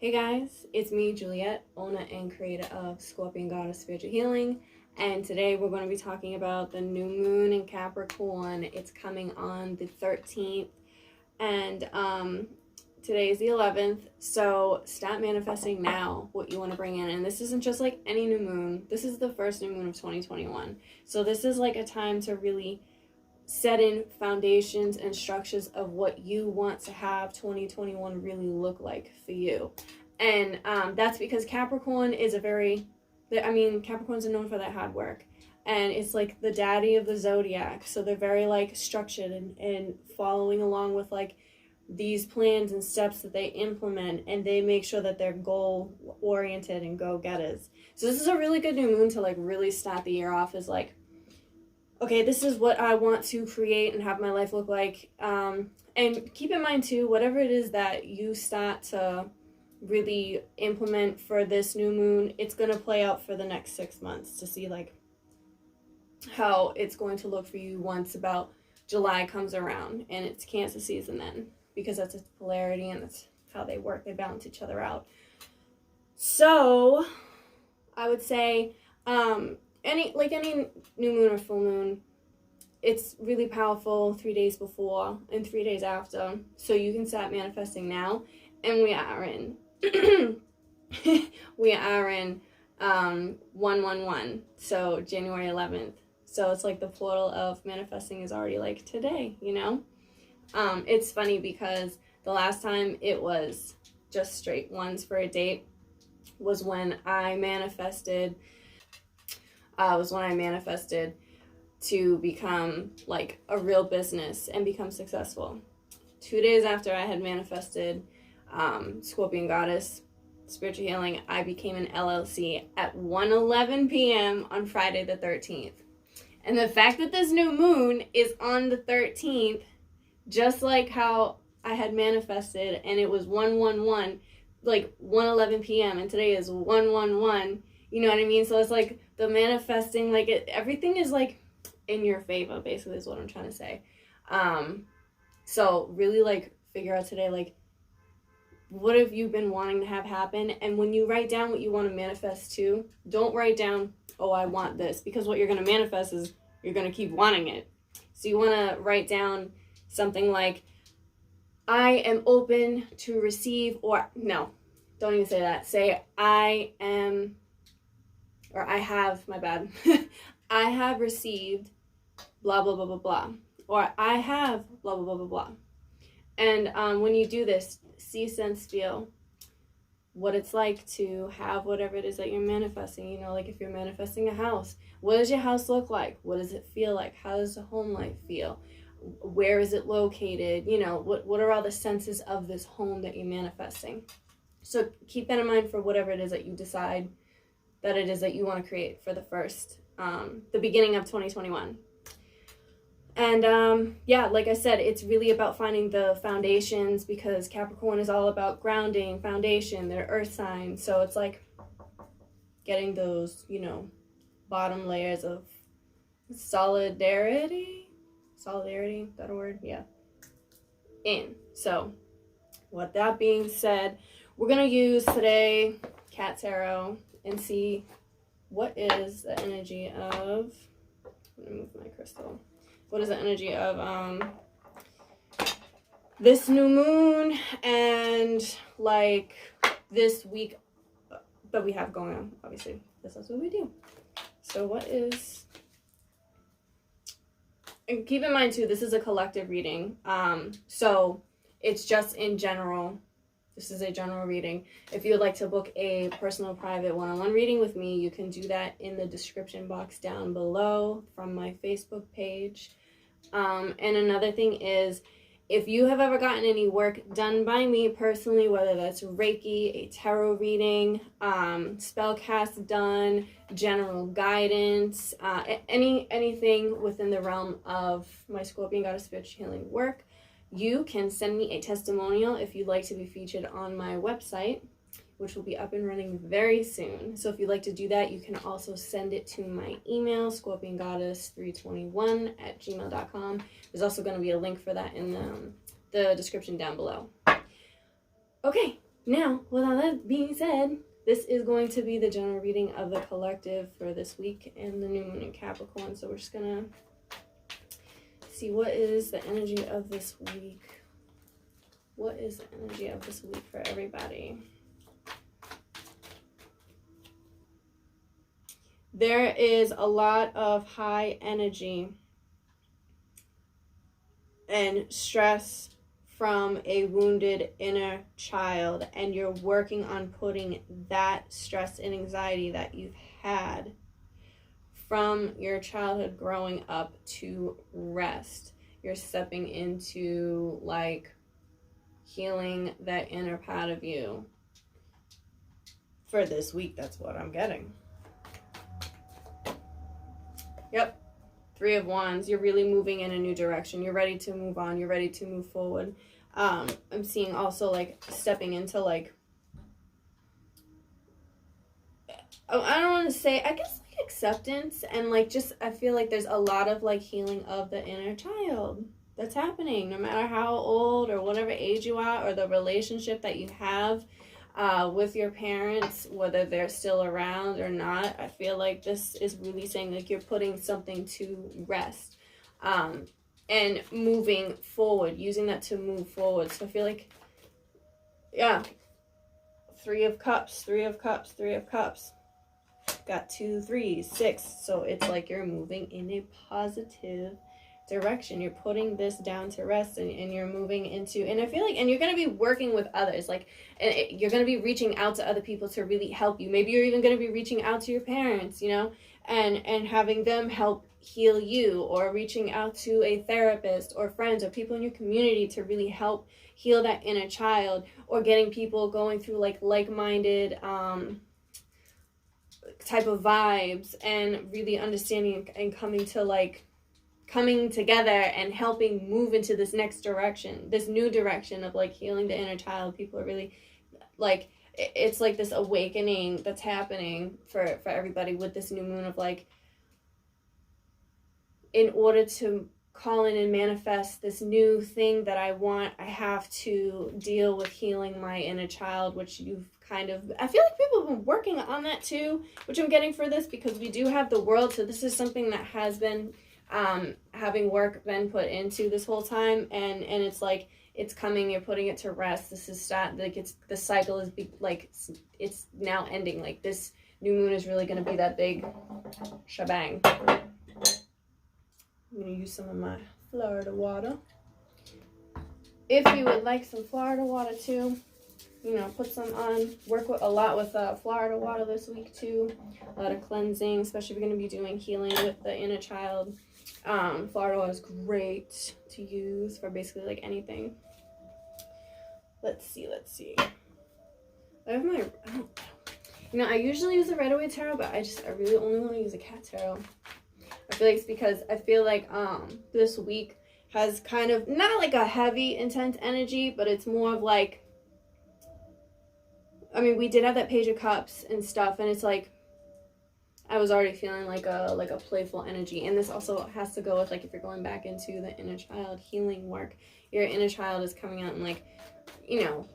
Hey guys, it's me, Juliet, owner and creator of Scorpion Goddess Spiritual Healing, and today we're going to be talking about the new moon in Capricorn. It's coming on the 13th, and today is the 11th, so start manifesting now what you want to bring in. And this isn't just like any new moon, this is the first new moon of 2021, so this is like a time to really set in foundations and structures of what you want to have 2021 really look like for you. And that's because Capricorn is Capricorns are known for their hard work, and it's like the daddy of the zodiac, so they're very like structured and following along with like these plans and steps that they implement, and they make sure that they're goal oriented and go-getters. So this is a really good new moon to like really start the year off as like, okay, this is what I want to create and have my life look like. And keep in mind too, whatever it is that you start to really implement for this new moon, it's going to play out for the next 6 months to see like how it's going to look for you once about July comes around and it's Cancer season then, because that's its polarity and that's how they work. They balance each other out. So I would say, any new moon or full moon, it's really powerful 3 days before and 3 days after, so you can start manifesting now. And we are in 1/1/1, so January 11th. So it's like the portal of manifesting is already like today, you know. It's funny because the last time it was just straight ones for a date was when I manifested to become like a real business and become successful. 2 days after I had manifested Scorpion Goddess Spiritual Healing, I became an LLC at 1:11 p.m. on Friday the 13th. And the fact that this new moon is on the 13th, just like how I had manifested, and it was 1/1/1, like 1:11 p.m. and today is 1/1/1. You know what I mean? So it's like the manifesting, like everything is like in your favor, basically is what I'm trying to say. So really like figure out today, like, what have you been wanting to have happen? And when you write down what you want to manifest too, don't write down, oh, I want this, because what you're going to manifest is you're going to keep wanting it. So you want to write down something like, I am open to receive, or no, don't even say that. Say, I have received blah, blah, blah, blah, blah. Or I have blah, blah, blah, blah, blah. And when you do this, see, sense, feel what it's like to have whatever it is that you're manifesting. You know, like if you're manifesting a house, what does your house look like? What does it feel like? How does the home life feel? Where is it located? You know, what are all the senses of this home that you're manifesting? So keep that in mind for whatever it is that you decide that it is that you want to create for the beginning of 2021. And yeah, like I said, it's really about finding the foundations, because Capricorn is all about grounding, foundation, their earth sign. So it's like getting those, you know, bottom layers of solidarity, that a word? Yeah. In. So with that being said, we're going to use today Cat Tarot and see what is the energy of, let me move my crystal. What is the energy of this new moon and like this week that we have going on? Obviously, that's what we do. So what is, and keep in mind too, this is a collective reading. So it's just in general. This is a general reading. If you would like to book a personal private one-on-one reading with me, you can do that in the description box down below from my Facebook page. And another thing is, if you have ever gotten any work done by me personally, whether that's Reiki, a tarot reading, spell cast done, general guidance, anything within the realm of my Scorpion Goddess Spiritual Healing work, you can send me a testimonial if you'd like to be featured on my website, which will be up and running very soon. So if you'd like to do that, you can also send it to my email, scorpiongoddess321@gmail.com. There's also going to be a link for that in the description down below. Okay, Now, with all that being said, this is going to be the general reading of the collective for this week and the new moon in Capricorn. So we're just gonna see what is the energy of this week. What is the energy of this week for everybody? There is a lot of high energy and stress from a wounded inner child, and you're working on putting that stress and anxiety that you've had from your childhood growing up to rest. You're stepping into like healing that inner part of you for this week. That's what I'm getting. Yep. 3 of Wands. You're really moving in a new direction. You're ready to move on. You're ready to move forward. I'm seeing also like stepping into like, I don't want to say, I guess like acceptance, and like just I feel like there's a lot of like healing of the inner child that's happening, no matter how old or whatever age you are, or the relationship that you have with your parents, whether they're still around or not. I feel like this is really saying like you're putting something to rest and moving forward, using that to move forward. So I feel like, yeah, 3 of Cups, 3 of Cups, 3 of Cups. Got 2 3s, 6. So it's like you're moving in a positive direction. You're putting this down to rest, and you're moving into, and I feel like, and you're going to be working with others, like, and you're going to be reaching out to other people to really help you. Maybe you're even going to be reaching out to your parents, you know, and having them help heal you, or reaching out to a therapist or friends or people in your community to really help heal that inner child, or getting people going through like like-minded type of vibes, and really understanding and coming together and helping move into this next direction, this new direction of like healing the inner child. People are really like, it's like this awakening that's happening for everybody with this new moon of like, in order to call in and manifest this new thing that I want, I have to deal with healing my inner child, which you've kind of, I feel like people have been working on that too, which I'm getting for this, because we do have the world. So this is something that has been having work been put into this whole time, and it's like it's coming, you're putting it to rest. This is like it's, the cycle is like it's now ending. Like this new moon is really going to be that big shebang. I'm going to use some of my Florida water. If you would like some Florida water too, you know, put some on. Work with a lot with Florida water this week too. A lot of cleansing, especially if you're going to be doing healing with the inner child. Florida water is great to use for basically like anything. Let's see. I have my, you know, I usually use a Red-Away tarot, but I really only want to use a cat tarot. I feel like it's because I feel like this week has kind of not like a heavy, intense energy, but it's more of like, I mean, we did have that Page of Cups and stuff, and it's like I was already feeling like a playful energy. And this also has to go with like if you're going back into the inner child healing work, your inner child is coming out and like, you know,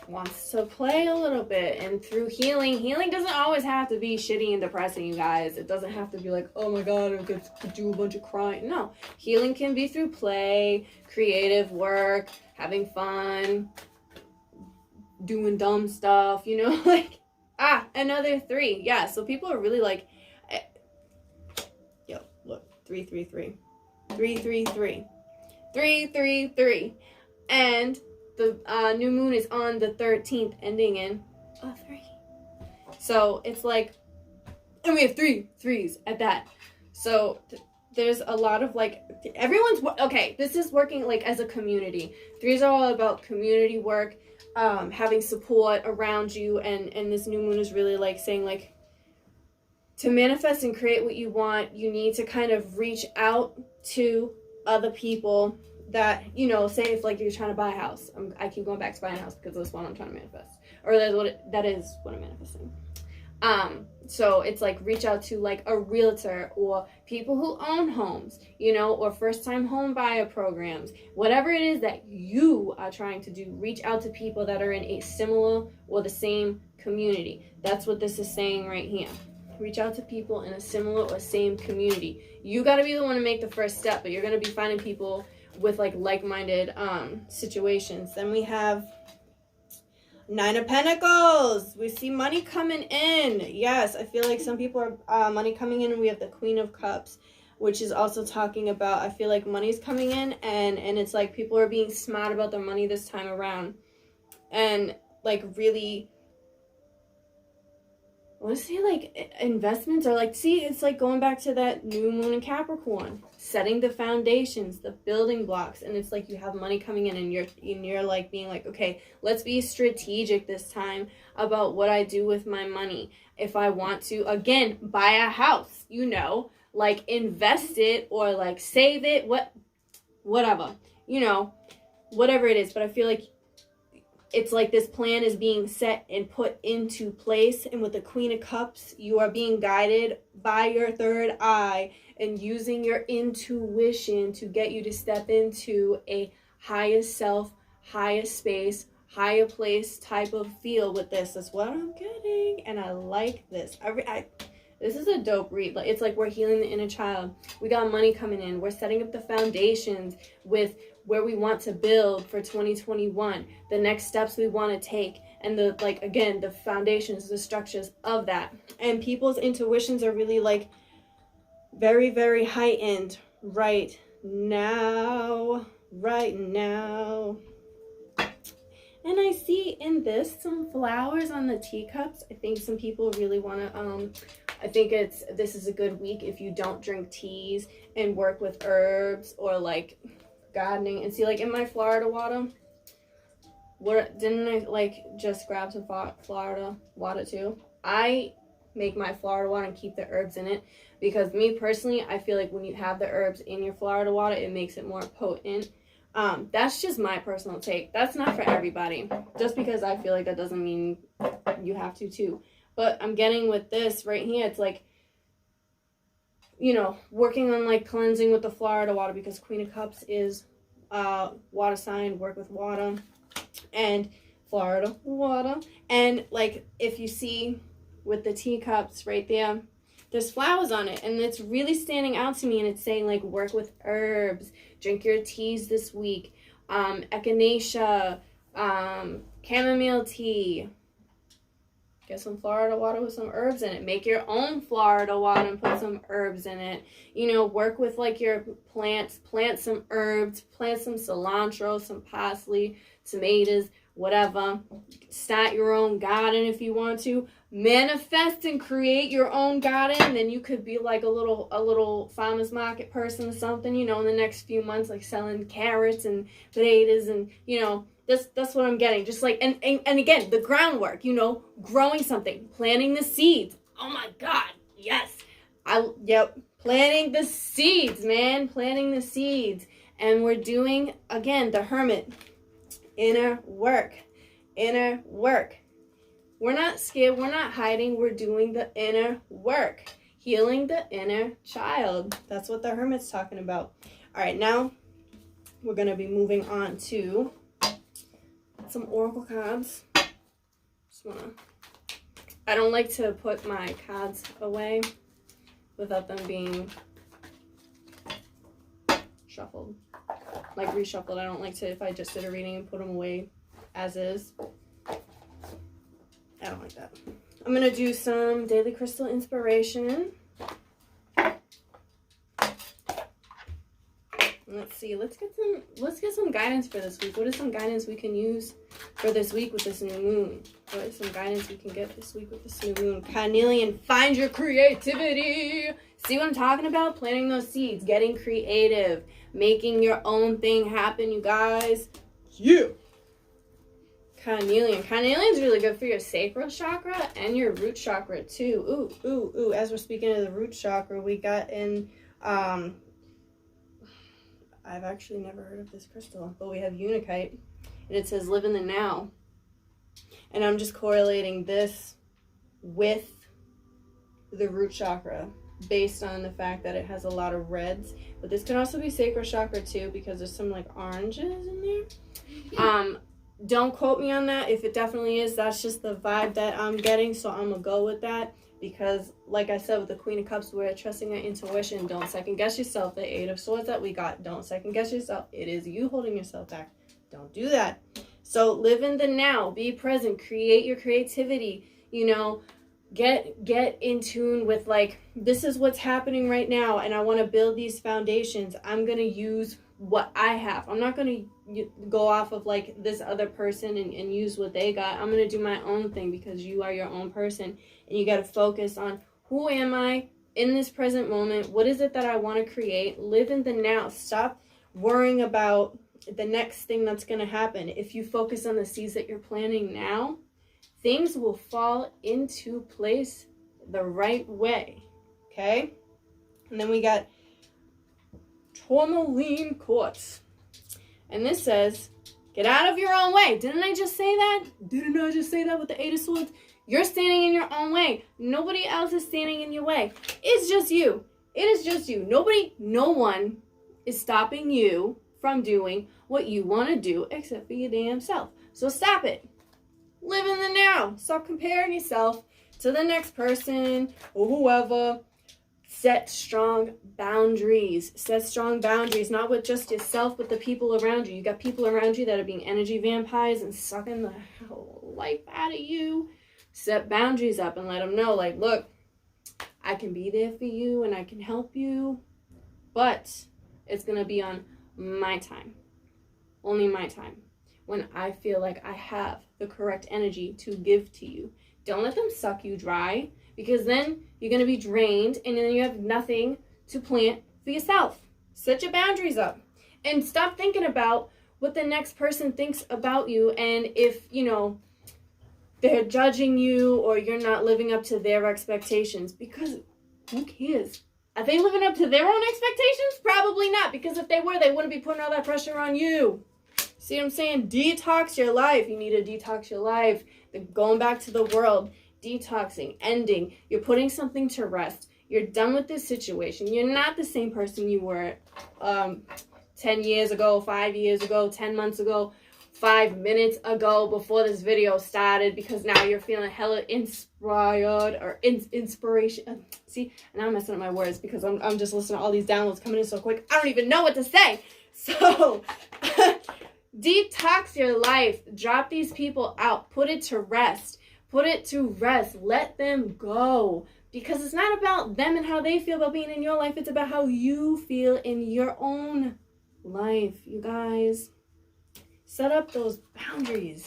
wants to play a little bit. And through healing doesn't always have to be shitty and depressing, you guys. It doesn't have to be like, oh my god, I could do a bunch of crying. No, healing can be through play, creative work, having fun, doing dumb stuff, you know, like, another 3. Yeah, so people are really like, yo, look, 3 3 3 3 3 3 3 3 3, and the new moon is on the 13th, ending in a 3. So it's like, and we have 3 3s at that. So there's a lot of like, everyone's, okay, this is working like as a community. 3s are all about community work, having support around you, and this new moon is really like saying like, to manifest and create what you want, you need to kind of reach out to other people that, you know, say if like you're trying to buy a house. I keep going back to buying a house because that's what I'm trying to manifest, or that is what I'm manifesting. So it's like reach out to like a realtor or people who own homes, you know, or first-time home buyer programs. Whatever it is that you are trying to do, reach out to people that are in a similar or the same community. That's what this is saying right here. Reach out to people in a similar or same community. You got to be the one to make the first step, but you're going to be finding people with like-minded situations. Then we have Nine of Pentacles. We see money coming in. Yes, I feel like some people are money coming in. And we have the Queen of Cups, which is also talking about, I feel like money's coming in, and it's like people are being smart about their money this time around. And like really, I want to say like investments, or like, see, it's like going back to that new moon in Capricorn, setting the foundations, the building blocks. And it's like you have money coming in, and you're like being like, okay, let's be strategic this time about what I do with my money. If I want to, again, buy a house, you know, like invest it or like save it, whatever, you know, whatever it is. But I feel like it's like this plan is being set and put into place. And with the Queen of Cups, you are being guided by your third eye and using your intuition to get you to step into a higher self, higher space, higher place type of feel with this. That's what I'm getting. And I like this. This is a dope read. It's like we're healing the inner child. We got money coming in. We're setting up the foundations with where we want to build for 2021, the next steps we want to take, and the, like, again, the foundations, the structures of that. And people's intuitions are really like very, very heightened right now. And I see in this some flowers on the teacups. I think some people really want to, I think this is a good week if you don't drink teas and work with herbs or like gardening. And see, like in my Florida water, didn't I like just grab some Florida water too? I make my Florida water and keep the herbs in it, because me personally, I feel like when you have the herbs in your Florida water, it makes it more potent. That's just my personal take. That's not for everybody. Just because I feel like that doesn't mean you have to too. But I'm getting with this right here, it's like, you know, working on like cleansing with the Florida water, because Queen of Cups is water sign, work with water, and Florida water. And like if you see with the teacups right there, there's flowers on it, and it's really standing out to me. And it's saying like work with herbs, drink your teas this week, echinacea, chamomile tea. Get some Florida water with some herbs in it. Make your own Florida water and put some herbs in it. You know, work with like your plants. Plant some herbs. Plant some cilantro, some parsley, tomatoes, whatever. Start your own garden if you want to. Manifest and create your own garden. Then you could be like a little farmer's market person or something, you know, in the next few months, like selling carrots and potatoes, and, you know, that's what I'm getting. Just like, and again, the groundwork, you know, growing something, planting the seeds. Oh my God, yes. Planting the seeds, man. Planting the seeds. And we're doing, again, the Hermit. Inner work. We're not scared. We're not hiding. We're doing the inner work. Healing the inner child. That's what the Hermit's talking about. All right, now we're going to be moving on to some oracle cards. I don't like to put my cards away without them being shuffled, like reshuffled. I don't like to, if I just did a reading and put them away as is. I don't like that. I'm gonna do some daily crystal inspiration. Let's see. Let's get some guidance for this week. What is some guidance we can use for this week with this new moon? What is some guidance we can get this week with this new moon? Carnelian, find your creativity. See what I'm talking about? Planting those seeds, getting creative, making your own thing happen, you guys. Yeah. Carnelian. Carnelian's really good for your sacral chakra and your root chakra too. Ooh. As we're speaking of the root chakra, we got in I've actually never heard of this crystal, but we have Unakite, and it says live in the now. And I'm just correlating this with the root chakra, based on the fact that it has a lot of reds. But this can also be sacral chakra too, because there's some like oranges in there. Don't quote me on that. If it definitely is, that's just the vibe that I'm getting, so I'm gonna go with that. Because like I said, with the Queen of Cups, we're trusting our intuition. Don't second guess yourself. The Eight of Swords that we got, don't second guess yourself. It is you holding yourself back. Don't do that. So live in the now, be present, create your creativity, you know, get in tune with like, this is what's happening right now, and I want to build these foundations. I'm going to use what I have. I'm not going to go off of like this other person and use what they got. I'm going to do my own thing, because you are your own person, and you got to focus on, who am I in this present moment? What is it that I want to create? Live in the now. Stop worrying about the next thing that's going to happen. If you focus on the seeds that you're planting now, things will fall into place the right way. Okay? And then we got tourmaline quartz. And this says, get out of your own way. Didn't I just say that? Didn't I just say that with the Eight of Swords? You're standing in your own way. Nobody else is standing in your way. It's just you. It is just you. No one is stopping you from doing what you want to do except for your damn self. So stop it. Live in the now. Stop comparing yourself to the next person or whoever. Set strong boundaries. Set strong boundaries, not with just yourself, but the people around you. You got people around you that are being energy vampires and sucking the life out of you. Set boundaries up and let them know, like, look, I can be there for you and I can help you, but it's going to be on my time. Only my time. When I feel like I have the correct energy to give to you. Don't let them suck you dry, because then you're going to be drained and then you have nothing to plant for yourself. Set your boundaries up and stop thinking about what the next person thinks about you, and if, you know, they're judging you or you're not living up to their expectations, because who cares? Are they living up to their own expectations? Probably not, because if they were, they wouldn't be putting all that pressure on you. See what I'm saying? Detox your life. You need to detox your life. Going back to the world, detoxing, ending. You're putting something to rest. You're done with this situation. You're not the same person you were 10 years ago, 5 years ago, 10 months ago, 5 minutes ago before this video started, because now you're feeling hella inspired or inspiration. See, now I'm messing up my words because I'm just listening to all these downloads coming in so quick. I don't even know what to say. So detox your life. Drop these people out. Put it to rest. Put it to rest. Let them go. Because it's not about them and how they feel about being in your life. It's about how you feel in your own life, you guys. Set up those boundaries.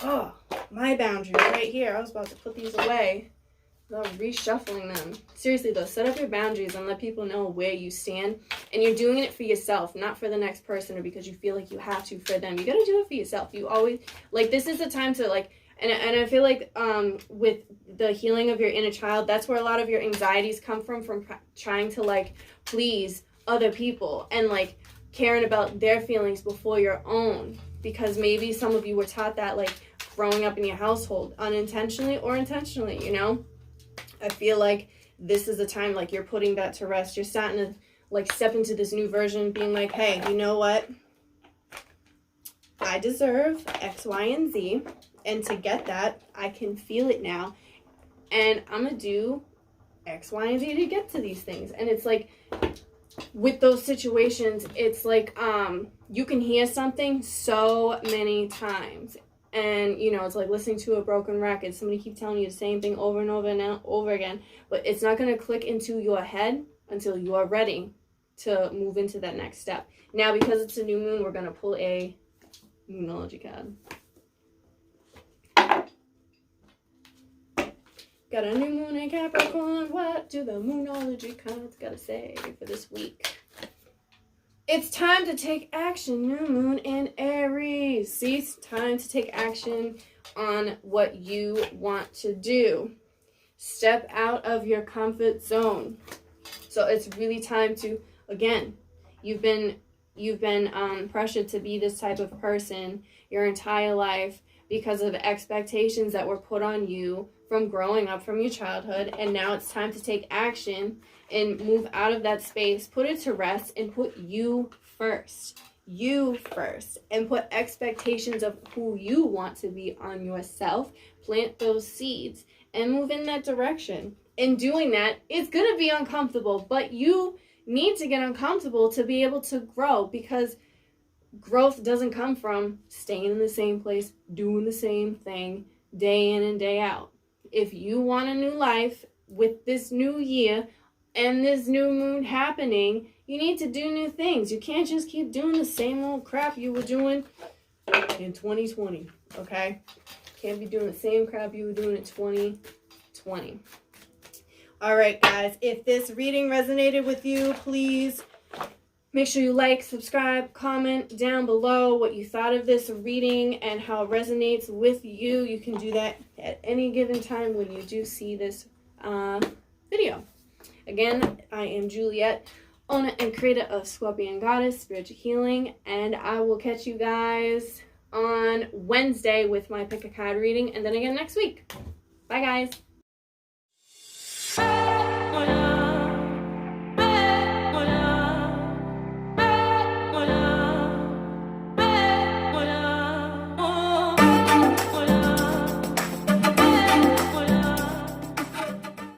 Oh, my boundaries right here. I was about to put these away. I'm reshuffling them. Seriously though, set up your boundaries and let people know where you stand. And you're doing it for yourself, not for the next person or because you feel like you have to for them. You gotta do it for yourself. You always, like, this is the time to, like, and I feel like with the healing of your inner child, that's where a lot of your anxieties come from trying to, like, please other people and, like, caring about their feelings before your own. Because maybe some of you were taught that, like, growing up in your household, unintentionally or intentionally, you know? I feel like this is the time, like, you're putting that to rest. You're starting to, like, step into this new version, being like, hey, you know what? I deserve X, Y, and Z. And to get that, I can feel it now. And I'm going to do X, Y, and Z to get to these things. And it's like, with those situations, it's like, you can hear something so many times. And, you know, it's like listening to a broken record. Somebody keep telling you the same thing over and over and over again. But it's not going to click into your head until you are ready to move into that next step. Now, because it's a new moon, we're going to pull a Moonology card. Got a new moon in Capricorn. What do the Moonology cards got to say for this week? It's time to take action. New moon in Aries. See, it's time to take action on what you want to do. Step out of your comfort zone. So it's really time to, again, you've been pressured to be this type of person your entire life, because of expectations that were put on you from growing up from your childhood, and now it's time to take action and move out of that space, put it to rest, and put you first. You first, and put expectations of who you want to be on yourself. Plant those seeds and move in that direction. In doing that, it's going to be uncomfortable, but you need to get uncomfortable to be able to grow, because growth doesn't come from staying in the same place, doing the same thing day in and day out. If you want a new life with this new year and this new moon happening, you need to do new things. You can't just keep doing the same old crap you were doing in 2020, okay? Can't be doing the same crap you were doing in 2020. All right, guys, if this reading resonated with you, please make sure you like, subscribe, comment down below what you thought of this reading and how it resonates with you. You can do that at any given time when you do see this video. Again, I am Juliet, owner and creator of Scorpion Goddess Spiritual Healing, and I will catch you guys on Wednesday with my pick a card reading, and then again next week. Bye, guys.